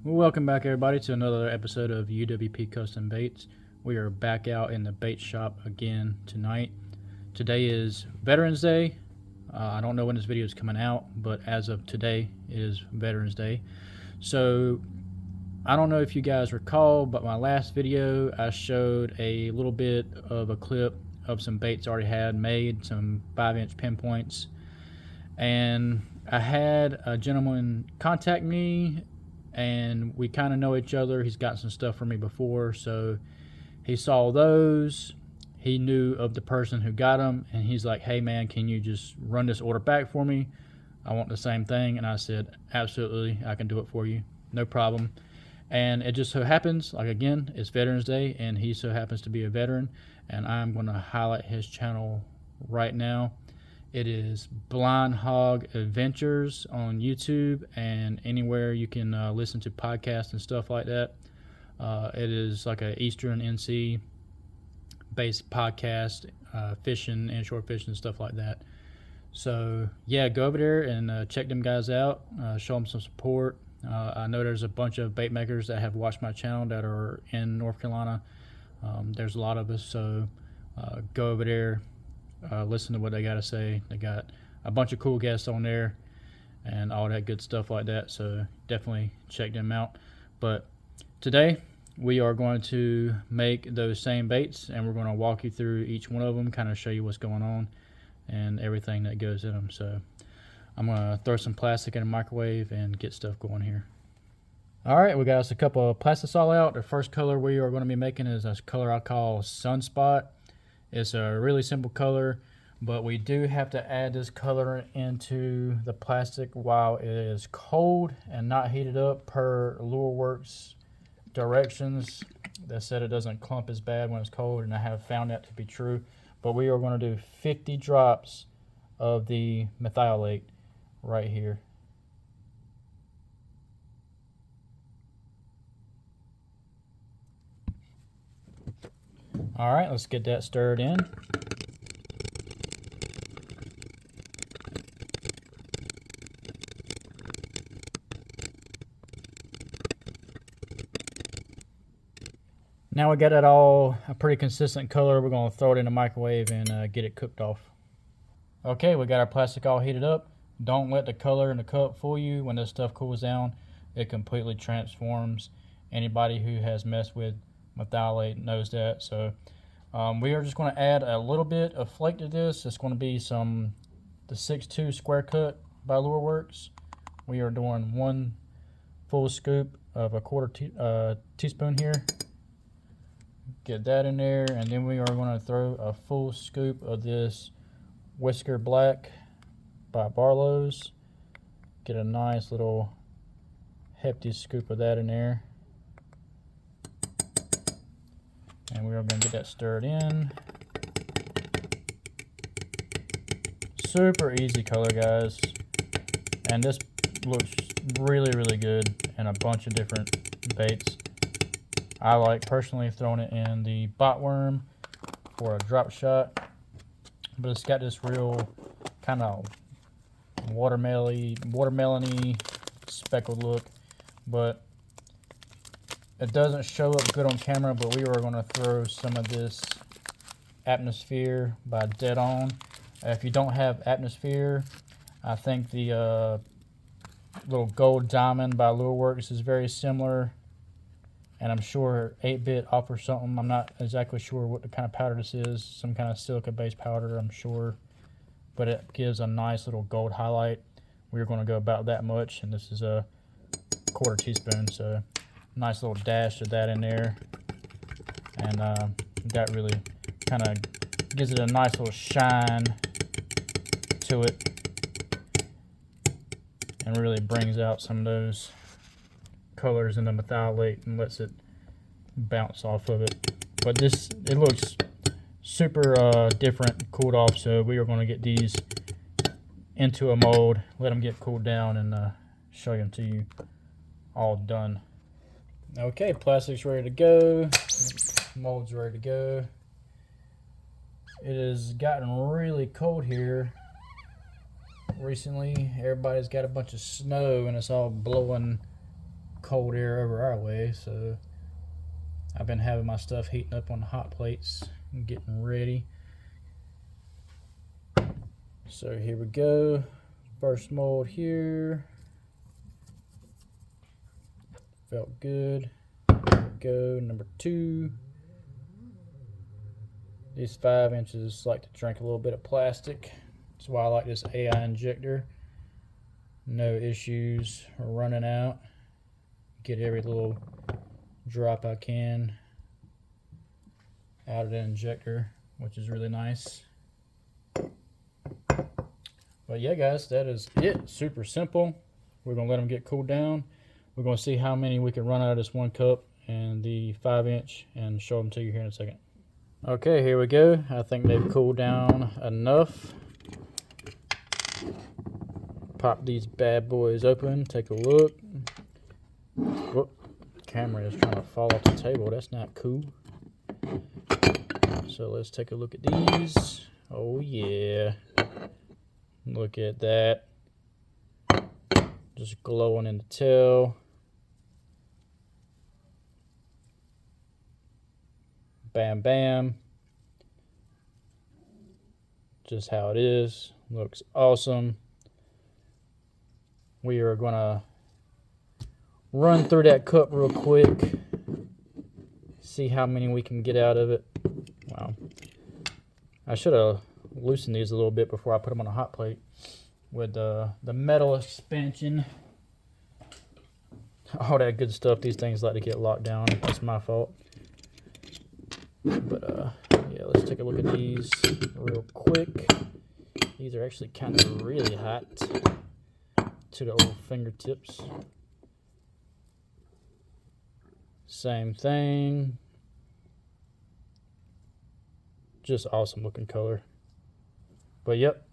Welcome back, everybody, to another episode of UWP Custom Baits. We are back out in the bait shop again tonight. Today is Veterans Day. I don't know when this video is coming out, but as of today is Veterans Day. So I don't know if you guys recall, but my last video I showed a little bit of a clip of some baits I already had made, some 5-inch pinpoints, and I had a gentleman contact me, and we kind of know each other. He's got some stuff for me before, so he saw those. He knew of the person who got them, and he's like, hey man, can you just run this order back for me? I want the same thing. And I said, absolutely, I can do it for you, no problem. And it just so happens, like again, it's Veterans Day, and he so happens to be a veteran, and I'm going to highlight his channel right now. It is Blind Hog Adventures on YouTube and anywhere you can listen to podcasts and stuff like that. It is like a Eastern NC based podcast, fishing and short fishing and stuff like that. So yeah, go over there and check them guys out. Show them some support. I know there's a bunch of bait makers that have watched my channel that are in North Carolina. There's a lot of us, so go over there. Listen to what they got to say. They got a bunch of cool guests on there and all that good stuff like that, so definitely check them out. But today we are going to make those same baits, and we're going to walk you through each one of them, kind of show you what's going on and everything that goes in them. So I'm going to throw some plastic in a microwave and get stuff going here. All right, we got us a couple of plastisol out. The first color we are going to be making is a color I call Sunspot. It's a really simple color, but we do have to add this color into the plastic while it is cold and not heated up per Lureworks directions. They said it doesn't clump as bad when it's cold, and I have found that to be true. But we are going to do 50 drops of the methylate right here. All right, let's get that stirred in. Now we got it all a pretty consistent color. We're going to throw it in the microwave and get it cooked off. Okay, we got our plastic all heated up. Don't let the color in the cup fool you. When this stuff cools down, it completely transforms. Anybody who has messed with methylate knows that. So we are just going to add a little bit of flake to this. It's going to be the 6.2 square cut by Lureworks. We are doing 1 full scoop of a quarter teaspoon here. Get that in there, and then we are going to throw a full scoop of this Whisker Black by Barlow's. Get a nice little hefty scoop of that in there. And we are going to get that stirred in. Super easy color, guys. And this looks really, really good in a bunch of different baits. I like personally throwing it in the botworm for a drop shot. But it's got this real kind of watermelon-y speckled look. But it doesn't show up good on camera, but we are going to throw some of this Atmosphere by Dead On. If you don't have Atmosphere, I think the little Gold Diamond by Lureworks is very similar. And I'm sure 8-Bit offers something. I'm not exactly sure what the kind of powder this is. Some kind of silica-based powder, I'm sure. But it gives a nice little gold highlight. We're going to go about that much, and this is a quarter teaspoon, so nice little dash of that in there. And that really kind of gives it a nice little shine to it. And really brings out some of those colors in the methylate and lets it bounce off of it. But it looks super different, cooled off, so we are going to get these into a mold, let them get cooled down, and show them to you all done. Okay, plastic's ready to go, mold's ready to go. It has gotten really cold here recently. Everybody's got a bunch of snow and it's all blowing cold air over our way, so I've been having my stuff heating up on the hot plates and getting ready. So here we go. First mold here. Felt good. Here we go. Number 2. These 5 inches like to drink a little bit of plastic. That's why I like this AI injector. No issues running out. Get every little drop I can out of the injector, which is really nice. But yeah, guys, that is it. Super simple. We're gonna let them get cooled down. We're gonna see how many we can run out of this 1 cup and the 5 inch and show them to you here in a second. Okay, here we go. I think they've cooled down enough. Pop these bad boys open, take a look. Whoop, camera is trying to fall off the table. That's not cool. So let's take a look at these. Oh yeah. Look at that. Just glowing in the tail. Bam, bam. Just how it is. Looks awesome. We are going to run through that cup real quick. See how many we can get out of it. Wow. I should have loosened these a little bit before I put them on a hot plate with the metal expansion. All that good stuff. These things like to get locked down. That's my fault. But yeah, let's take a look at these real quick. These are actually kind of really hot to the old fingertips. Same thing. Just awesome looking color. But yep,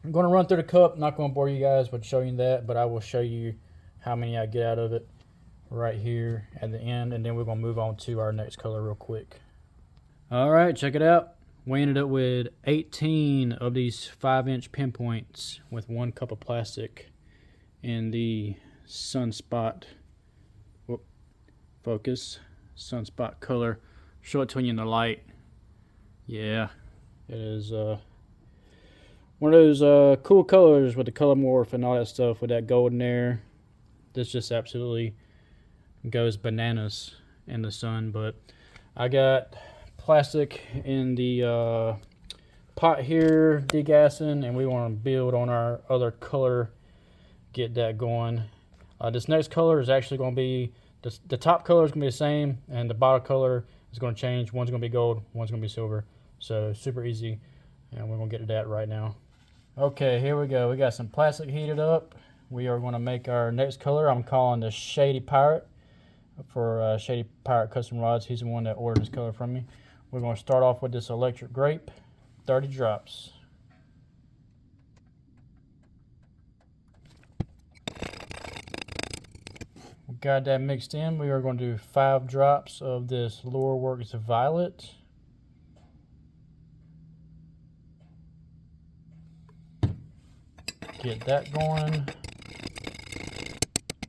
I'm going to run through the cup. Not going to bore you guys with showing that, but I will show you how many I get out of it right here at the end, and then we're going to move on to our next color real quick. All right, check it out. We ended up with 18 of these 5-inch pinpoints with 1 cup of plastic in the sunspot. Whoop, focus. Sunspot color. Show it to you in the light. Yeah, it is one of those cool colors with the color morph and all that stuff with that golden air. This just absolutely goes bananas in the sun. But I got plastic in the pot here degassing, and we want to build on our other color, get that going. This next color is actually going to be the top color is going to be the same, and the bottom color is going to change. One's going to be gold, one's going to be silver. So super easy, and we're going to get to that right now. Okay, here we go. We got some plastic heated up. We are going to make our next color. I'm calling this Shady Pirate for Shady Pirate Custom Rods. He's the one that ordered this color from me. We're going to start off with this electric grape, 30 drops. We got that mixed in. We are going to do 5 drops of this Lure Works Violet. Get that going.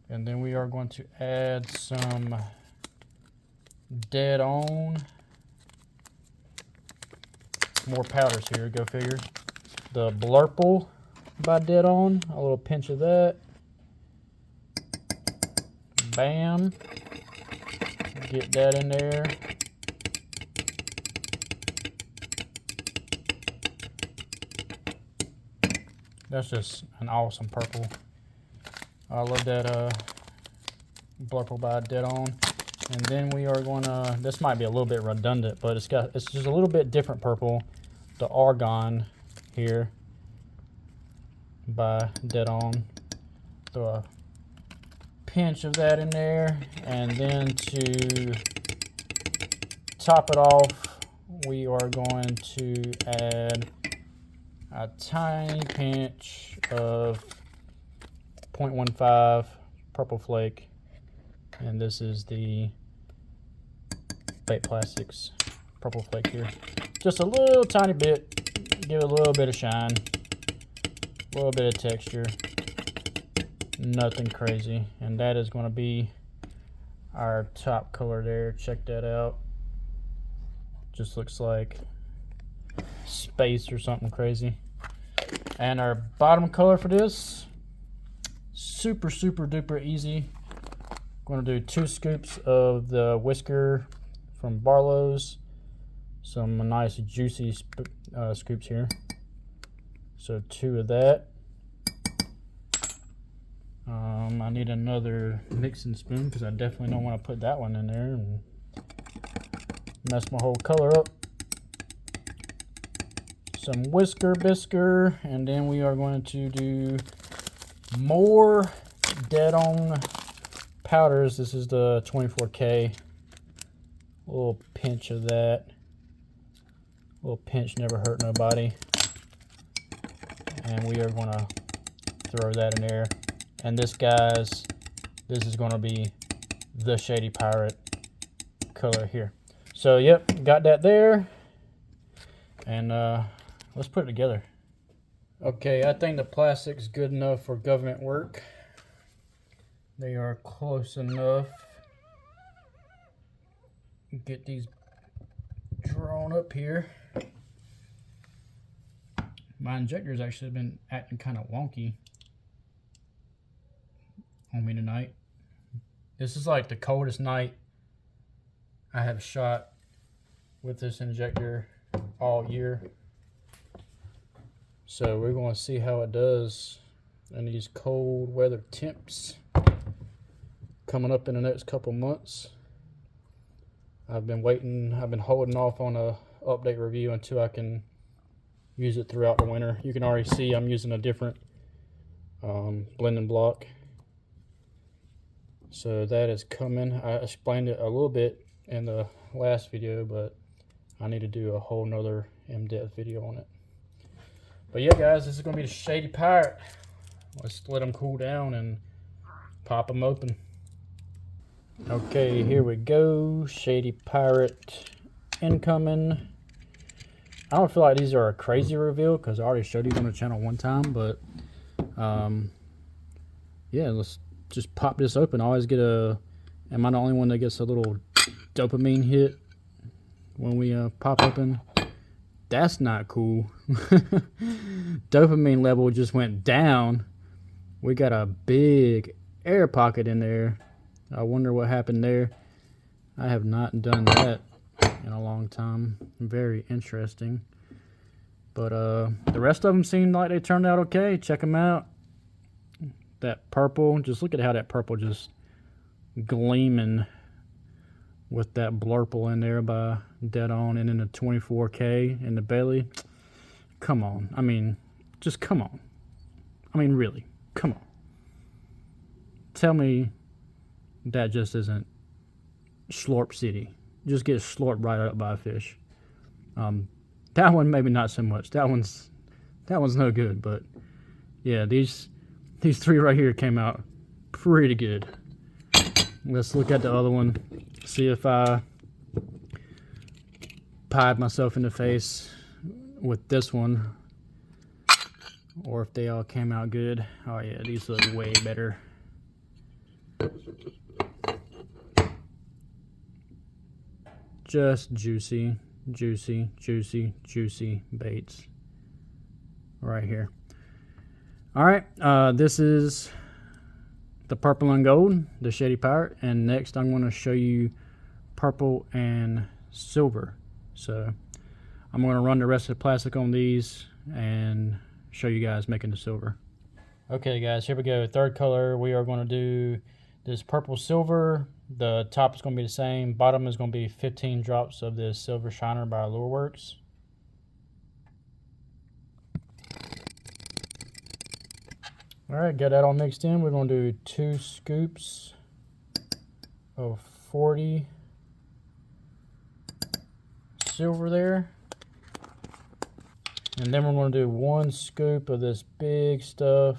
And then we are going to add some Dead On. More powders here, go figure. The Blurple by Dead On, a little pinch of that. Bam. Get that in there. That's just an awesome purple. I love that Blurple by Dead On. And then we are going to, this might be a little bit redundant, but it's just a little bit different purple. The Argon here by Dead On. Throw a pinch of that in there, and then to top it off, we are going to add a tiny pinch of 0.15 Purple Flake, and this is the Bait Plastics Purple Flake here. Just a little tiny bit, give it a little bit of shine, a little bit of texture. nothing crazy. And that is going to be our top color there. Check that out. Just looks like space or something crazy. And our bottom color for this, super duper easy. Going to do 2 scoops of the whisker from Barlow's. Some nice juicy scoops here. So 2 of that. I need another mixing spoon because I definitely don't want to put that one in there and mess my whole color up. Some whisker bisker, and then we are going to do more dead on powders. This is the 24K. A little pinch of that. A little pinch never hurt nobody. And we are going to throw that in there. And this, guys, this is going to be the Shady Pirate color here. So, yep, got that there. And let's put it together. Okay, I think the plastic's good enough for government work. They are close enough. Get these drawn up here. My injector's actually been acting kind of wonky on me tonight. This is like the coldest night I have shot with this injector all year. So we're going to see how it does in these cold weather temps coming up in the next couple months. I've been holding off on a update review until I can use it throughout the winter. You can already see I'm using a different blending block. So that is coming. I explained it a little bit in the last video, but I need to do a whole nother in-depth video on it. But yeah, guys, this is going to be the Shady Pirate. Let's let them cool down and pop them open. Okay, here we go. Shady Pirate incoming. I don't feel like these are a crazy reveal because I already showed these on the channel one time, but yeah, let's just pop this open. I always get am I the only one that gets a little dopamine hit when we pop open? That's not cool. Dopamine level just went down. We got a big air pocket in there. I wonder what happened there. I have not done that in a long time. Very interesting. But the rest of them seemed like they turned out okay. Check them out. That purple, just look at how that purple just gleaming with that blurple in there by Dead On, and then the 24K in the belly. Come on. I mean, just come on. I mean, really, come on. Tell me that just isn't Slurp City. Just get slurped right up by a fish. That one maybe not so much. That one's no good, but yeah, these 3 right here came out pretty good. Let's look at the other one. See if I pied myself in the face with this one, or if they all came out good. Oh yeah, these look way better. Just juicy baits right here. All right, this is the purple and gold, the Shady Pirate, and next I'm going to show you purple and silver. So I'm going to run the rest of the plastic on these and show you guys making the silver. Okay guys, here we go. Third color, we are going to do this purple silver. The top is going to be the same. Bottom is going to be 15 drops of this Silver Shiner by Lure Works. Alright, got that all mixed in. We're going to do 2 scoops of 40 silver there. And then we're going to do 1 scoop of this big stuff,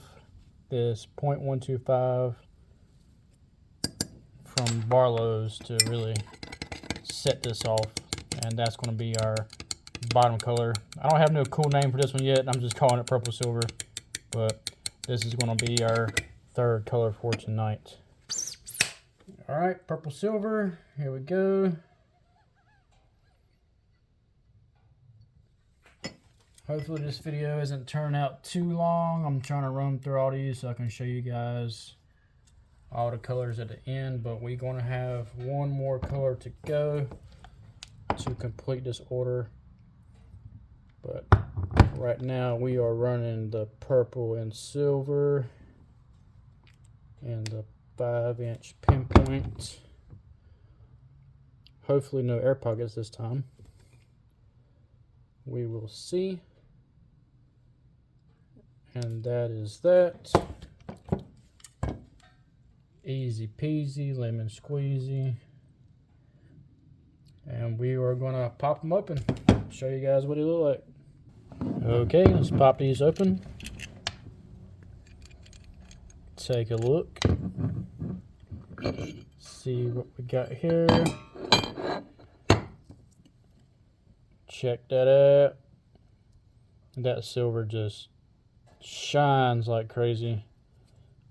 this 0.125 from Barlow's to really set this off. And that's going to be our bottom color. I don't have no cool name for this one yet. I'm just calling it purple silver. But this is going to be our third color for tonight. All right, purple silver, here we go. Hopefully this video isn't turning out too long. I'm trying to run through all these so I can show you guys all the colors at the end, but we're going to have one more color to go to complete this order. But right now we are running the purple and silver and the 5-inch pinpoint. Hopefully no air pockets this time. We will see. And that is that. Easy peasy, lemon squeezy. And we are gonna pop them open. Show you guys what they look like. Okay, let's pop these open. Take a look. See what we got here. Check that out. That silver just shines like crazy.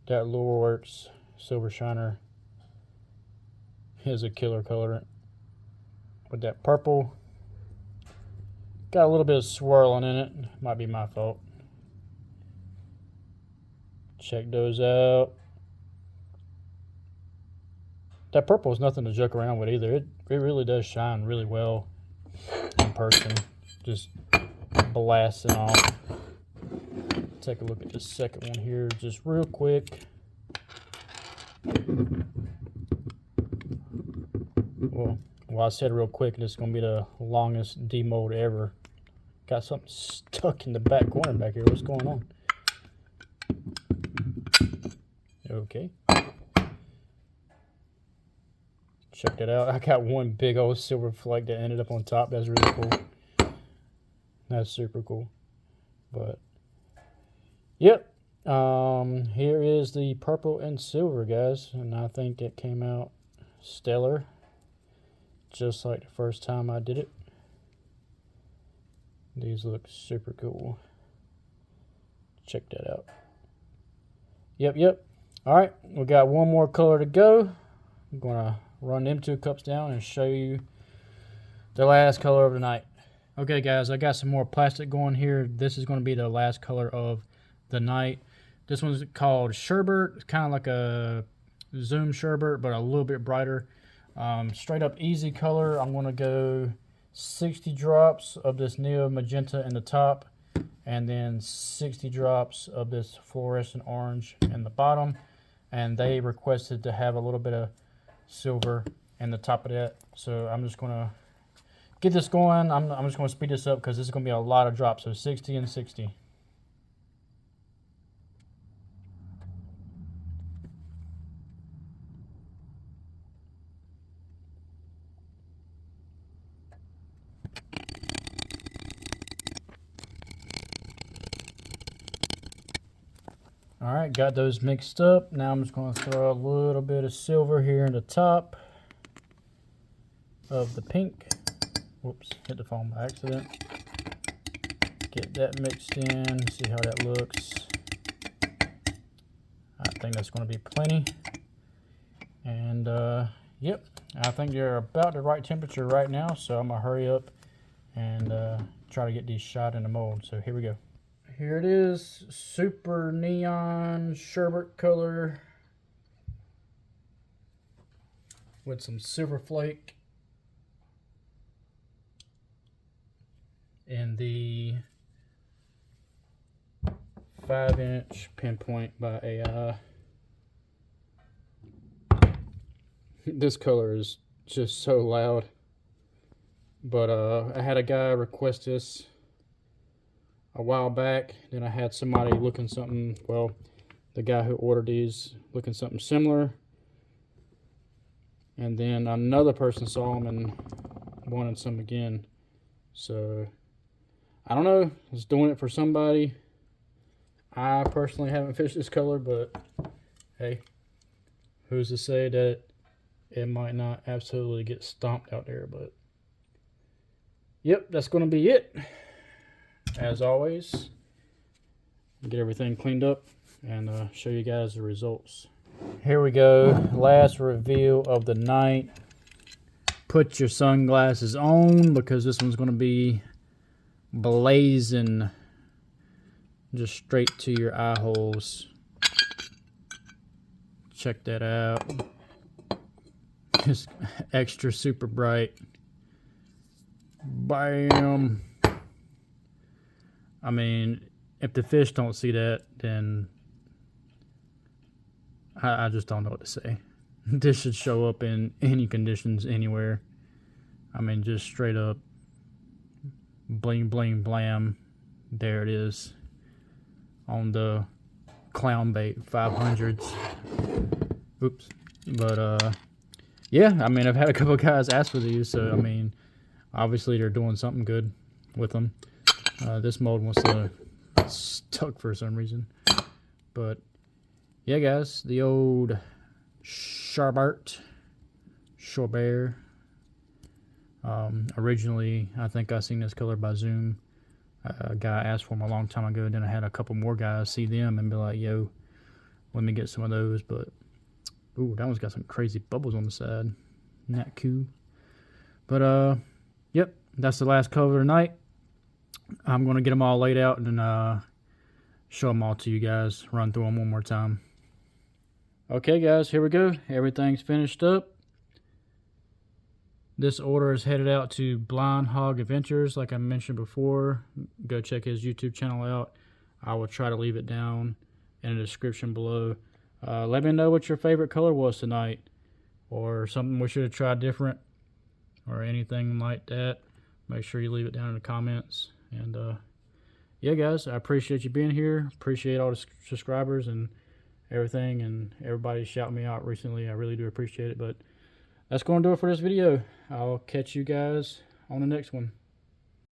That Loreworks silver shiner is a killer color. With that purple, got a little bit of swirling in it. Might be my fault. Check those out. That purple is nothing to joke around with either. It really does shine really well in person. Just blasting off. Take a look at the second one here just real quick. Well, I said real quick, this is going to be the longest demold ever. Got something stuck in the back corner back here. What's going on? Okay. Check that out. I got one big old silver flake that ended up on top. That's really cool. That's super cool. But yep, here is the purple and silver, guys, and I think it came out stellar, just like the first time I did it. These look super cool. Check that out. Yep. All right, we got one more color to go. I'm gonna run them 2 cups down and show you the last color of the night. Okay, guys, I got some more plastic going here. This is going to be the last color of the night. This one's called Sherbet. It's kind of like a Zoom Sherbet, but a little bit brighter. Straight up easy color. I'm going to go 60 drops of this neo magenta in the top, and then 60 drops of this fluorescent orange in the bottom. And they requested to have a little bit of silver in the top of that. So I'm just going to get this going. I'm just going to speed this up because this is going to be a lot of drops. So 60 and 60. All right, got those mixed up. Now I'm just going to throw a little bit of silver here in the top of the pink. Whoops, hit the phone by accident. Get that mixed in, see how that looks. I think that's going to be plenty. And yep, I think they're about the right temperature right now, so I'm going to hurry up and try to get these shot in the mold. So here we go. Here it is, super neon sherbet color with some silver flake and the 5-inch pinpoint by AI. This color is just so loud, but I had a guy request this a while back. Then I had somebody looking something, well, the guy who ordered these looking something similar, and then another person saw them and wanted some again. So I don't know, I was doing it for somebody. I personally haven't fished this color, but hey, who's to say that it might not absolutely get stomped out there. But yep, that's going to be it. As always, get everything cleaned up and show you guys the results. Here we go, last reveal of the night. Put your sunglasses on because this one's going to be blazing just straight to your eye holes. Check that out. Just extra super bright. Bam. I mean, if the fish don't see that, then I just don't know what to say. This should show up in any conditions anywhere. I mean, just straight up bling bling blam. There it is on the clown bait 500s. Oops. But yeah, I mean, I've had a couple guys ask for these, so I mean, obviously they're doing something good with them. This mold wants to stuck for some reason, but yeah, guys, the old Sherbet. Originally, I think I seen this color by Zoom. A guy asked for them a long time ago. Then I had a couple more guys see them and be like, "Yo, let me get some of those." But ooh, that one's got some crazy bubbles on the side. Isn't that cool? But yep, that's the last color tonight. I'm gonna get them all laid out and then show them all to you guys. Run through them one more time. Okay, guys, here we go. Everything's finished up. This order is headed out to Blind Hog Adventures, like I mentioned before. Go check his YouTube channel out. I will try to leave it down in the description below. Let me know what your favorite color was tonight, or something we should have tried different, or anything like that. Make sure you leave it down in the comments. And yeah, guys, I appreciate you being here. Appreciate all the subscribers and everything, and everybody shouting me out recently. I really do appreciate it. But that's going to do it for this video. I'll catch you guys on the next one.